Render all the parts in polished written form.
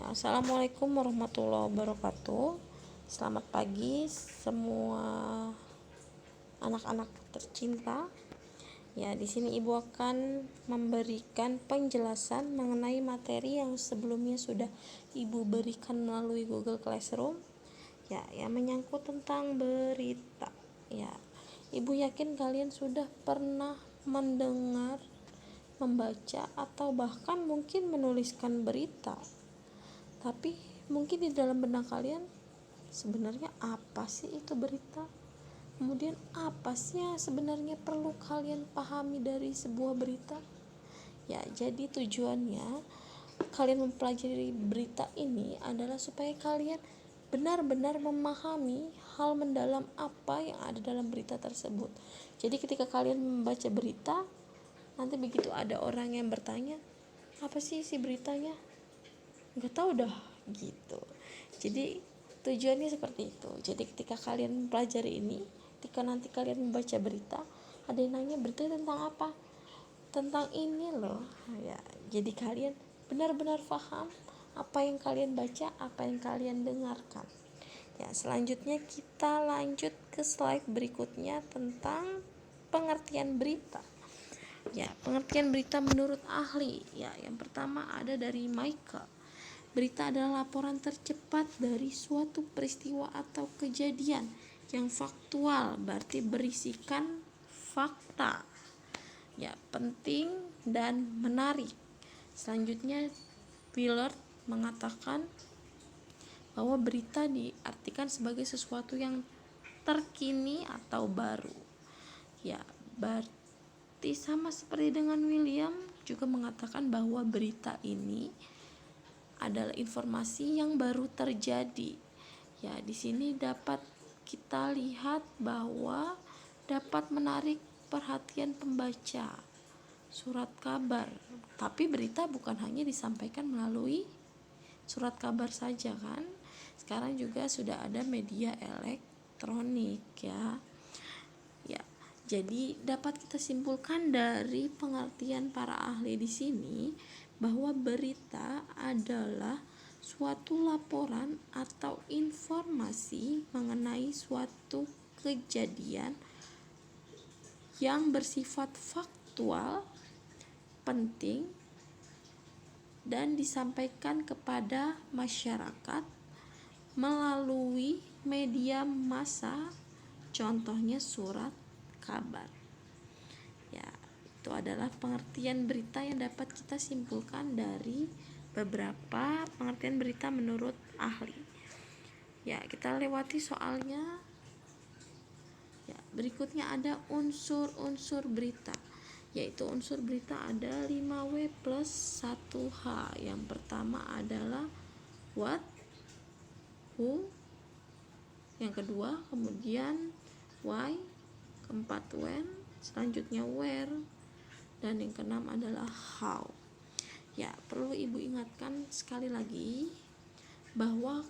Assalamualaikum warahmatullahi wabarakatuh. Selamat pagi semua anak-anak tercinta. Ya, di sini Ibu akan memberikan penjelasan mengenai materi yang sebelumnya sudah Ibu berikan melalui Google Classroom. Ya, yang menyangkut tentang berita. Ya, Ibu yakin kalian sudah pernah mendengar, membaca, atau bahkan mungkin menuliskan berita. Tapi mungkin di dalam benak kalian sebenarnya apa sih itu berita? Kemudian apa sih yang sebenarnya perlu kalian pahami dari sebuah berita? Ya, jadi tujuannya kalian mempelajari berita ini adalah supaya kalian benar-benar memahami hal mendalam apa yang ada dalam berita tersebut. Jadi ketika kalian membaca berita, nanti begitu ada orang yang bertanya, apa sih isi beritanya? Nggak tahu dah gitu. Jadi tujuannya seperti itu. Jadi ketika kalian mempelajari ini, ketika nanti kalian membaca berita, ada yang nanya berita tentang apa, tentang ini loh ya. Jadi kalian benar-benar paham apa yang kalian baca, apa yang kalian dengarkan. Ya, selanjutnya kita lanjut ke slide berikutnya tentang pengertian berita. Ya, pengertian berita menurut ahli. Ya, yang pertama ada dari Michael. Berita adalah laporan tercepat dari suatu peristiwa atau kejadian yang faktual, berarti berisikan fakta. Ya, penting dan menarik. Selanjutnya, Willard mengatakan bahwa berita diartikan sebagai sesuatu yang terkini atau baru. Ya, berarti sama seperti dengan William juga mengatakan bahwa berita ini adalah informasi yang baru terjadi. Ya, di sini dapat kita lihat bahwa dapat menarik perhatian pembaca. Surat kabar. Tapi berita bukan hanya disampaikan melalui surat kabar saja kan? Sekarang juga sudah ada media elektronik ya. Ya, jadi dapat kita simpulkan dari pengertian para ahli di sini bahwa berita adalah suatu laporan atau informasi mengenai suatu kejadian yang bersifat faktual, penting, dan disampaikan kepada masyarakat melalui media massa, contohnya surat kabar. Ya, itu adalah pengertian berita yang dapat kita simpulkan dari beberapa pengertian berita menurut ahli. Ya, kita lewati soalnya. Ya, berikutnya ada unsur-unsur berita. Yaitu unsur berita ada 5W plus 1H. Yang pertama adalah what, who, yang kedua kemudian why, keempat when, selanjutnya where, dan yang keenam adalah how. Ya, perlu Ibu ingatkan sekali lagi bahwa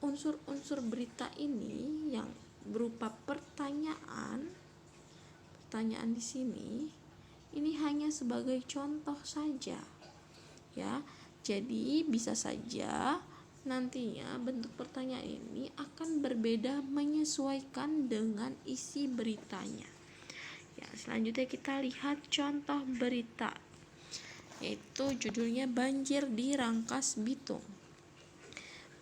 unsur-unsur berita ini yang berupa pertanyaan di sini ini hanya sebagai contoh saja. Ya, jadi bisa saja nantinya bentuk pertanyaan ini akan berbeda menyesuaikan dengan isi beritanya. Ya, selanjutnya kita lihat contoh berita, yaitu judulnya banjir di Rangkas Bitung.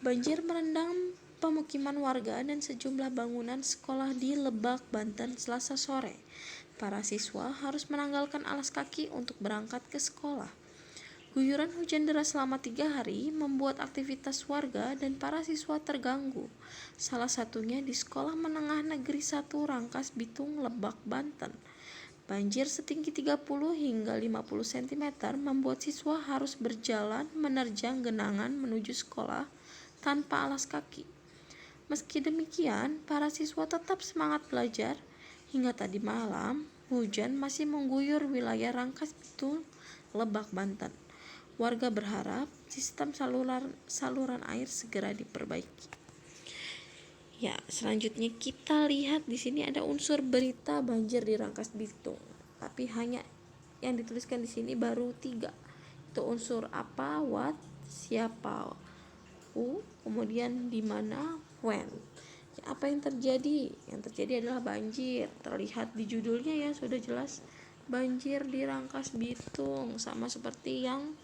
Banjir merendam pemukiman warga dan sejumlah bangunan sekolah di Lebak, Banten Selasa sore. Para siswa harus menanggalkan alas kaki untuk berangkat ke sekolah. Guyuran hujan deras selama 3 hari membuat aktivitas warga dan para siswa terganggu. Salah satunya di Sekolah Menengah Negeri 1 Rangkas Bitung, Lebak, Banten. Banjir setinggi 30 hingga 50 cm membuat siswa harus berjalan menerjang genangan menuju sekolah tanpa alas kaki. Meski demikian, para siswa tetap semangat belajar. Hingga tadi malam, hujan masih mengguyur wilayah Rangkas Bitung, Lebak, Banten. Warga berharap sistem saluran air segera diperbaiki. Ya, selanjutnya kita lihat di sini ada unsur berita banjir di Rangkas Bitung. Tapi hanya yang dituliskan di sini baru 3. Itu unsur apa, what, siapa. who, kemudian di mana, when. Apa yang terjadi? Yang terjadi adalah banjir. Terlihat di judulnya ya, sudah jelas banjir di Rangkas Bitung. Sama seperti yang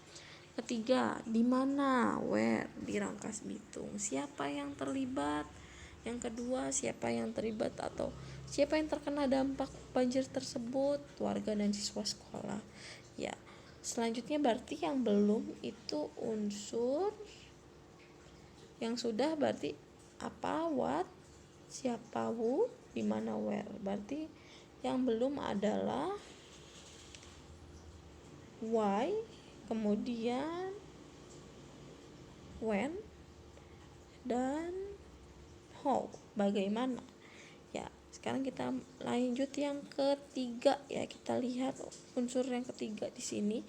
ketiga, di mana, where, di Rangkas Bitung. Siapa yang terlibat? Yang kedua, siapa yang terlibat atau siapa yang terkena dampak banjir tersebut? Warga dan siswa sekolah. Ya, selanjutnya berarti yang belum itu unsur, yang sudah berarti apa, what, siapa, who, di mana, where. Berarti yang belum adalah why, kemudian when, dan how, bagaimana. Ya, sekarang kita lanjut yang ketiga ya. Kita lihat unsur yang ketiga di sini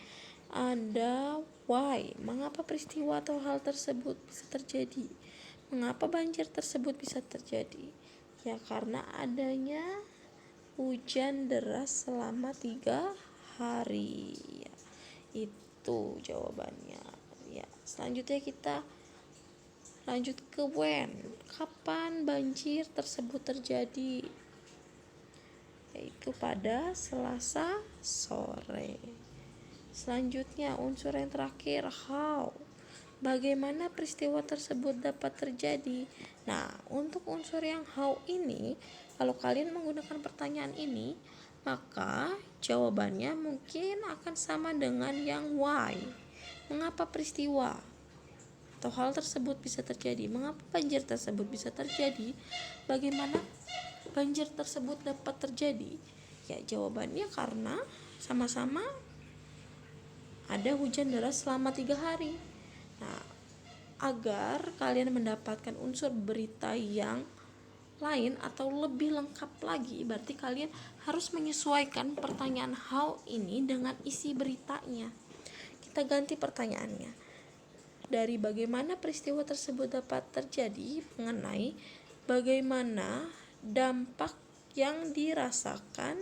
ada why. Mengapa peristiwa atau hal tersebut bisa terjadi? Mengapa banjir tersebut bisa terjadi? Ya, karena adanya hujan deras selama 3 hari. Ya, itu jawabannya. Ya, selanjutnya kita lanjut ke when. Kapan banjir tersebut terjadi? Yaitu pada Selasa sore. Selanjutnya unsur yang terakhir how. Bagaimana peristiwa tersebut dapat terjadi? Nah, untuk unsur yang how ini, kalau kalian menggunakan pertanyaan ini, maka jawabannya mungkin akan sama dengan yang why. Mengapa peristiwa atau hal tersebut bisa terjadi? Mengapa banjir tersebut bisa terjadi? Bagaimana banjir tersebut dapat terjadi? Ya, jawabannya karena sama-sama ada hujan deras selama 3 hari. Nah, agar kalian mendapatkan unsur berita yang lain atau lebih lengkap lagi, berarti kalian harus menyesuaikan pertanyaan how ini dengan isi beritanya. Kita ganti pertanyaannya. Dari bagaimana peristiwa tersebut dapat terjadi, mengenai bagaimana dampak yang dirasakan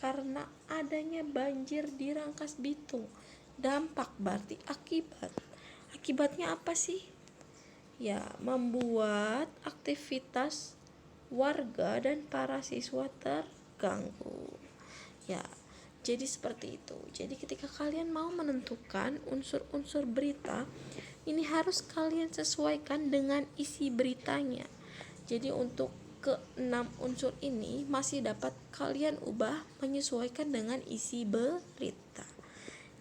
karena adanya banjir di Rangkas Bitung. Dampak berarti akibat. Akibatnya apa sih? Ya, membuat aktivitas warga dan para siswa terganggu. Ya, jadi seperti itu. Jadi ketika kalian mau menentukan unsur-unsur berita, ini harus kalian sesuaikan dengan isi beritanya. Jadi untuk ke-6 unsur ini masih dapat kalian ubah menyesuaikan dengan isi berita.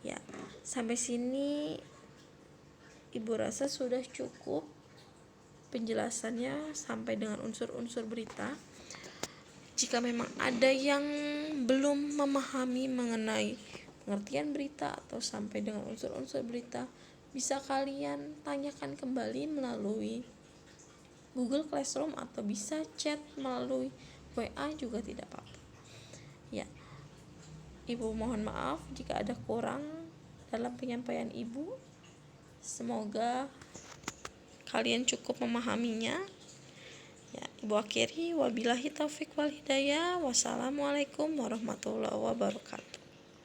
Ya, sampai sini Ibu rasa sudah cukup penjelasannya sampai dengan unsur-unsur berita. Jika memang ada yang belum memahami mengenai pengertian berita atau sampai dengan unsur-unsur berita, bisa kalian tanyakan kembali melalui Google Classroom atau bisa chat melalui WA juga tidak apa-apa. Ya, Ibu mohon maaf jika ada kurang dalam penyampaian Ibu. Semoga kalian cukup memahaminya. Ya, Ibu akhiri wabillahi taufik wal hidayah. Wassalamualaikum warahmatullahi wabarakatuh.